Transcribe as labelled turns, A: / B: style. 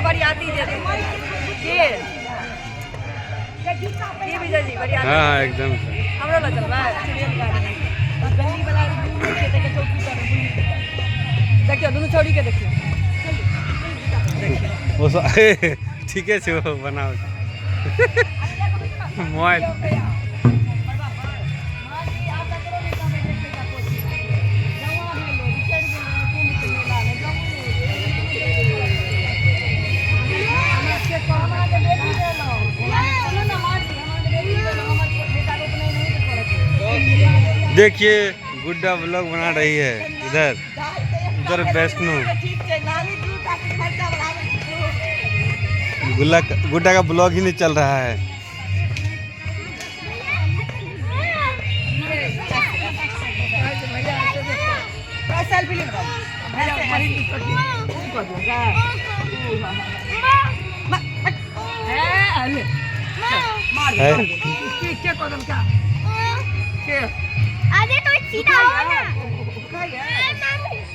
A: बरियाती दे दे ये विजय जी बरियाती।
B: हाँ एकदम
A: हमरो ला चलबा गली वाला रूम में खेते के चौकी पर देखियो दोनों छोड़ी के देखियो
B: वो ठीक है वो बनाओ मोबाइल देखिए गुड्डा ब्लॉग बना रही है इधर उधर वैष्णो गुड्डा का ब्लॉग ही नहीं चल रहा है।
C: अरे तो सीधा हो ना।